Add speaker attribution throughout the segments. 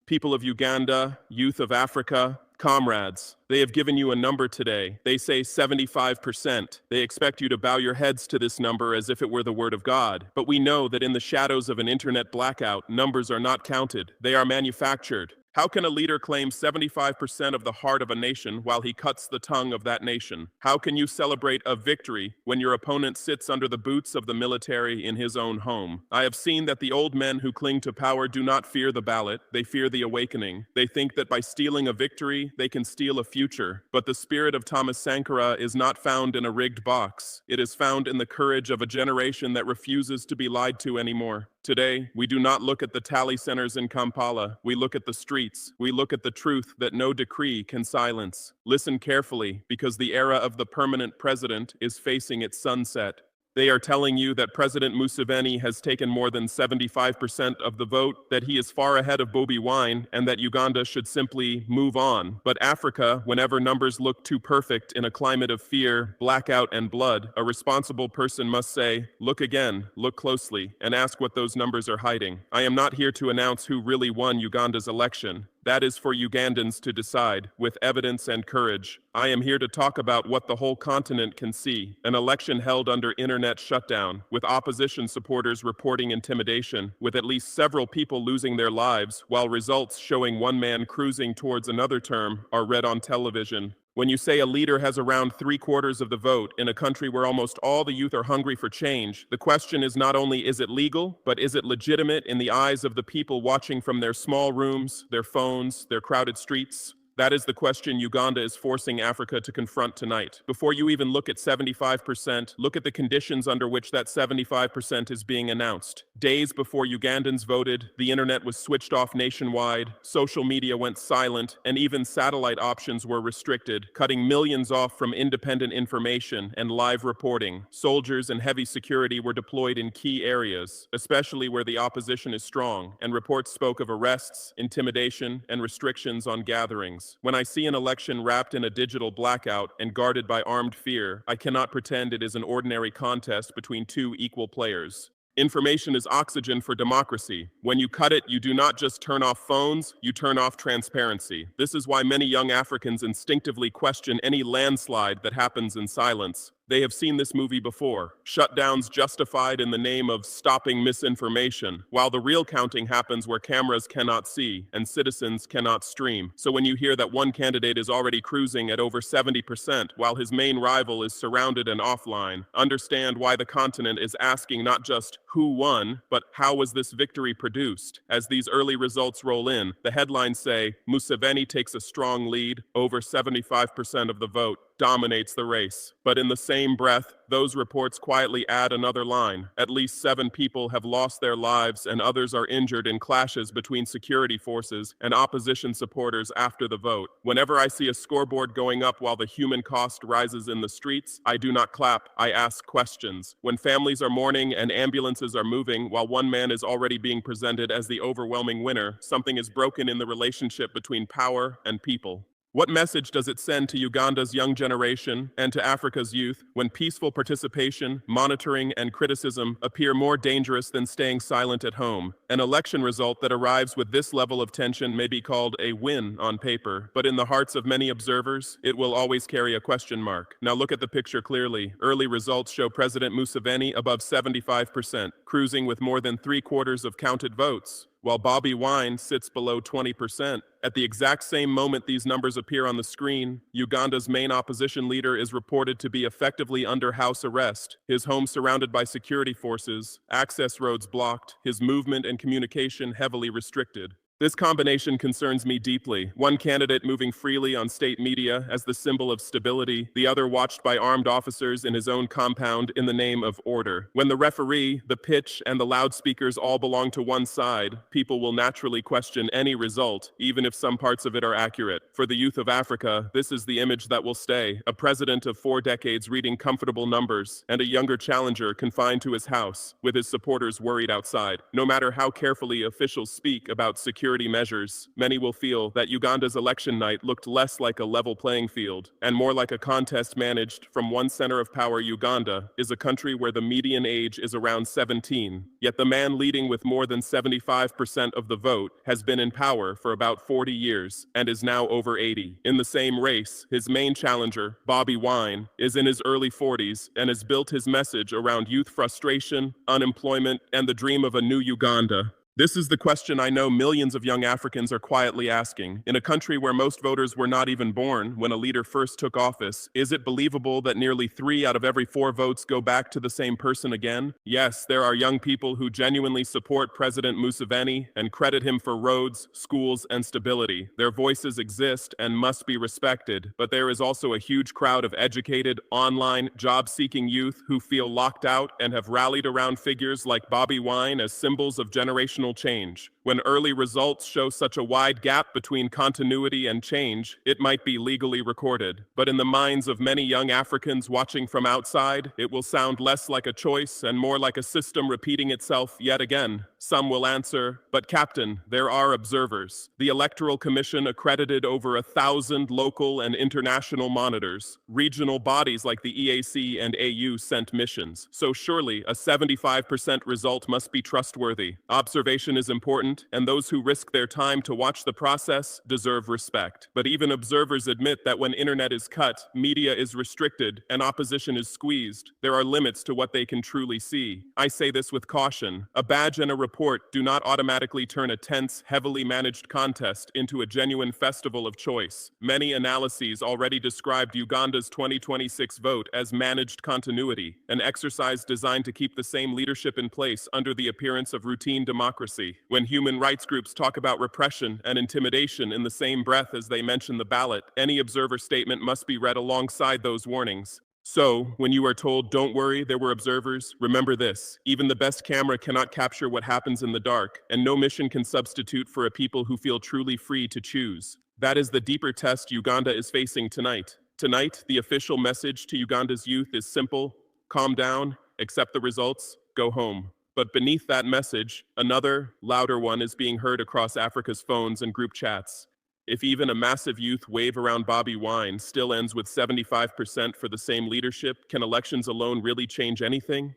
Speaker 1: People of Uganda, youth of Africa, comrades, they have given you a number today. They say 75%. They expect you to bow your heads to this number as if it were the word of God. But we know that in the shadows of an internet blackout, numbers are not counted. They are manufactured. How can a leader claim 75% of the heart of a nation while he cuts the tongue of that nation? How can you celebrate a victory when your opponent sits under the boots of the military in his own home? I have seen that the old men who cling to power do not fear the ballot, they fear the awakening. They think that by stealing a victory, they can steal a future. But the spirit of Thomas Sankara is not found in a rigged box. It is found in the courage of a generation that refuses to be lied to anymore. Today, we do not look at the tally centers in Kampala. We look at the streets. We look at the truth that no decree can silence. Listen carefully, because the era of the permanent president is facing its sunset. They are telling you that President Museveni has taken more than 75% of the vote, that he is far ahead of Bobi Wine, and that Uganda should simply move on. But Africa, whenever numbers look too perfect in a climate of fear, blackout, and blood, a responsible person must say, look again, look closely, and ask what those numbers are hiding. I am not here to announce who really won Uganda's election. That is for Ugandans to decide, with evidence and courage. I am here to talk about what the whole continent can see. An election held under internet shutdown, with opposition supporters reporting intimidation, with at least several people losing their lives, while results showing one man cruising towards another term are read on television. When you say a leader has around 3/4 of the vote in a country where almost all the youth are hungry for change, the question is not only is it legal, but is it legitimate in the eyes of the people watching from their small rooms, their phones, their crowded streets? That is the question Uganda is forcing Africa to confront tonight. Before you even look at 75%, look at the conditions under which that 75% is being announced. Days before Ugandans voted, the internet was switched off nationwide, social media went silent, and even satellite options were restricted, cutting millions off from independent information and live reporting. Soldiers and heavy security were deployed in key areas, especially where the opposition is strong, and reports spoke of arrests, intimidation, and restrictions on gatherings. When I see an election wrapped in a digital blackout and guarded by armed fear, I cannot pretend it is an ordinary contest between two equal players. Information is oxygen for democracy. When you cut it, you do not just turn off phones, you turn off transparency. This is why many young Africans instinctively question any landslide that happens in silence. They have seen this movie before. Shutdowns justified in the name of stopping misinformation, while the real counting happens where cameras cannot see and citizens cannot stream. So when you hear that one candidate is already cruising at over 70% while his main rival is surrounded and offline, understand why the continent is asking not just who won, but how was this victory produced? As these early results roll in, the headlines say, Museveni takes a strong lead, over 75% of the vote, dominates the race. But in the same breath, those reports quietly add another line. At least 7 people have lost their lives and others are injured in clashes between security forces and opposition supporters after the vote. Whenever I see a scoreboard going up while the human cost rises in the streets, I do not clap, I ask questions. When families are mourning and ambulances are moving while one man is already being presented as the overwhelming winner, something is broken in the relationship between power and people. What message does it send to Uganda's young generation and to Africa's youth when peaceful participation, monitoring, and criticism appear more dangerous than staying silent at home? An election result that arrives with this level of tension may be called a win on paper, but in the hearts of many observers, it will always carry a question mark. Now look at the picture clearly. Early results show President Museveni above 75%, cruising with more than 3/4 of counted votes, while Bobi Wine sits below 20%. At the exact same moment these numbers appear on the screen, Uganda's main opposition leader is reported to be effectively under house arrest, his home surrounded by security forces, access roads blocked, his movement and communication heavily restricted. This combination concerns me deeply. One candidate moving freely on state media as the symbol of stability, the other watched by armed officers in his own compound in the name of order. When the referee, the pitch, and the loudspeakers all belong to one side, people will naturally question any result, even if some parts of it are accurate. For the youth of Africa, this is the image that will stay. A president of 4 decades reading comfortable numbers, and a younger challenger confined to his house, with his supporters worried outside. No matter how carefully officials speak about security, security measures, many will feel that Uganda's election night looked less like a level playing field and more like a contest managed from one center of power. Uganda is a country where the median age is around 17, yet the man leading with more than 75% of the vote has been in power for about 40 years and is now over 80. In the same race, his main challenger, Bobi Wine, is in his early 40s and has built his message around youth frustration, unemployment, and the dream of a new Uganda. This is the question I know millions of young Africans are quietly asking. In a country where most voters were not even born when a leader first took office, is it believable that nearly 3 out of every 4 votes go back to the same person again? Yes, there are young people who genuinely support President Museveni and credit him for roads, schools, and stability. Their voices exist and must be respected, but there is also a huge crowd of educated, online, job-seeking youth who feel locked out and have rallied around figures like Bobi Wine as symbols of generational change. When early results show such a wide gap between continuity and change, it might be legally recorded. But in the minds of many young Africans watching from outside, it will sound less like a choice and more like a system repeating itself yet again. Some will answer, but Captain, there are observers. The Electoral Commission accredited over 1,000 local and international monitors. Regional bodies like the EAC and AU sent missions. So surely a 75% result must be trustworthy. Observation is important, and those who risk their time to watch the process deserve respect. But even observers admit that when internet is cut, media is restricted, and opposition is squeezed, there are limits to what they can truly see. I say this with caution. A badge and a report do not automatically turn a tense, heavily managed contest into a genuine festival of choice. Many analyses already described Uganda's 2026 vote as managed continuity, an exercise designed to keep the same leadership in place under the appearance of routine democracy. When human rights groups talk about repression and intimidation in the same breath as they mention the ballot, any observer statement must be read alongside those warnings. So, when you are told, don't worry, there were observers, remember this: even the best camera cannot capture what happens in the dark, and no mission can substitute for a people who feel truly free to choose. That is the deeper test Uganda is facing tonight. Tonight, the official message to Uganda's youth is simple: calm down, accept the results, go home. But beneath that message, another, louder one is being heard across Africa's phones and group chats. If even a massive youth wave around Bobi Wine still ends with 75% for the same leadership, can elections alone really change anything?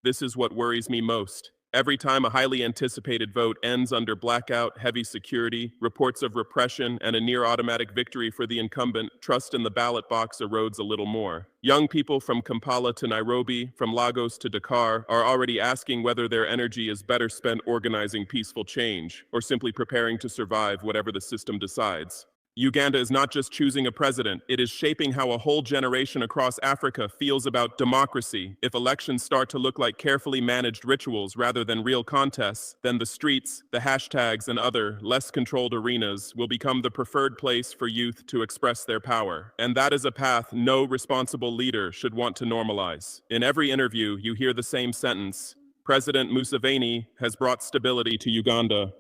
Speaker 1: This is what worries me most. Every time a highly anticipated vote ends under blackout, heavy security, reports of repression, and a near-automatic victory for the incumbent, trust in the ballot box erodes a little more. Young people from Kampala to Nairobi, from Lagos to Dakar, are already asking whether their energy is better spent organizing peaceful change, or simply preparing to survive whatever the system decides. Uganda is not just choosing a president, it is shaping how a whole generation across Africa feels about democracy. If elections start to look like carefully managed rituals rather than real contests, then the streets, the hashtags, and other, less controlled arenas will become the preferred place for youth to express their power. And that is a path no responsible leader should want to normalize. In every interview, you hear the same sentence: President Museveni has brought stability to Uganda.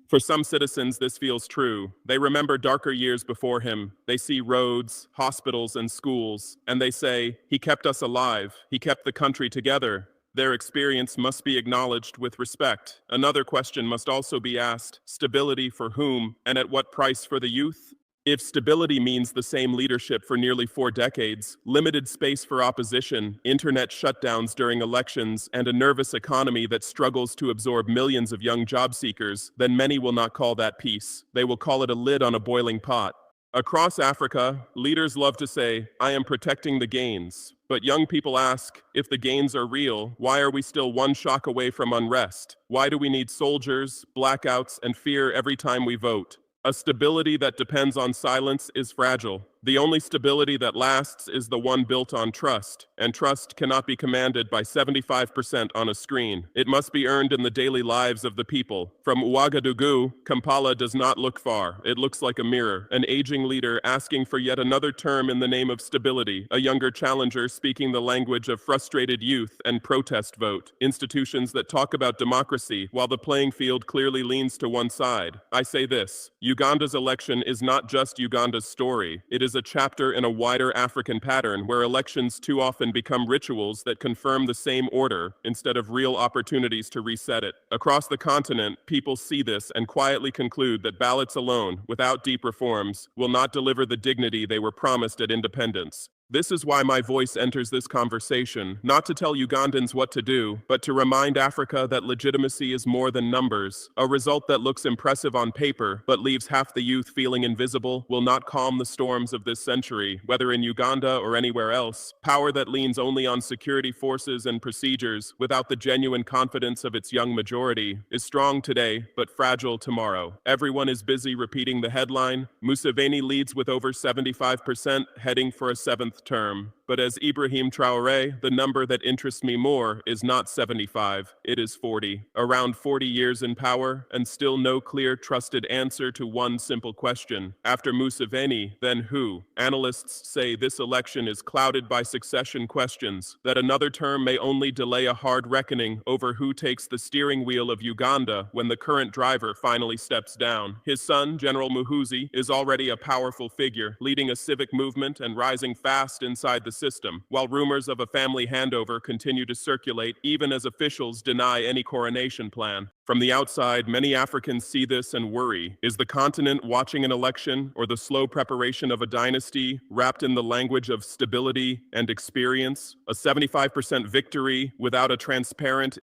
Speaker 1: For some citizens, this feels true. They remember darker years before him. They see roads, hospitals, and schools, and they say, he kept us alive. He kept the country together. Their experience must be acknowledged with respect. Another question must also be asked: stability for whom, and at what price for the youth? If stability means the same leadership for nearly 4 decades, limited space for opposition, internet shutdowns during elections, and a nervous economy that struggles to absorb millions of young job seekers, then many will not call that peace. They will call it a lid on a boiling pot. Across Africa, leaders love to say, I am protecting the gains. But young people ask, if the gains are real, why are we still one shock away from unrest? Why do we need soldiers, blackouts, and fear every time we vote? A stability that depends on silence is fragile. The only stability that lasts is the one built on trust, and trust cannot be commanded by 75% on a screen. It must be earned in the daily lives of the people. From Ouagadougou, Kampala does not look far. It looks like a mirror, an aging leader asking for yet another term in the name of stability, a younger challenger speaking the language of frustrated youth and protest vote, institutions that talk about democracy while the playing field clearly leans to one side. I say this: Uganda's election is not just Uganda's story. It is is a chapter in a wider African pattern where elections too often become rituals that confirm the same order instead of real opportunities to reset it. Across the continent, people see this and quietly conclude that ballots alone, without deep reforms, will not deliver the dignity they were promised at independence. This is why my voice enters this conversation, not to tell Ugandans what to do, but to remind Africa that legitimacy is more than numbers. A result that looks impressive on paper, but leaves half the youth feeling invisible, will not calm the storms of this century, whether in Uganda or anywhere else. Power that leans only on security forces and procedures, without the genuine confidence of its young majority, is strong today, but fragile tomorrow. Everyone is busy repeating the headline, Museveni leads with over 75%, heading for a seventh term. But as Ibrahim Traore, the number that interests me more is not 75, it is 40. Around 40 years in power, and still no clear, trusted answer to one simple question. After Museveni, then who? Analysts say this election is clouded by succession questions, that another term may only delay a hard reckoning over who takes the steering wheel of Uganda when the current driver finally steps down. His son, General Muhoozi, is already a powerful figure, leading a civic movement and rising fast inside the system, while rumors of a family handover continue to circulate even as officials deny any coronation plan. From the outside, many Africans see this and worry. Is the continent watching an election or the slow preparation of a dynasty wrapped in the language of stability and experience? A 75% victory without a transparent,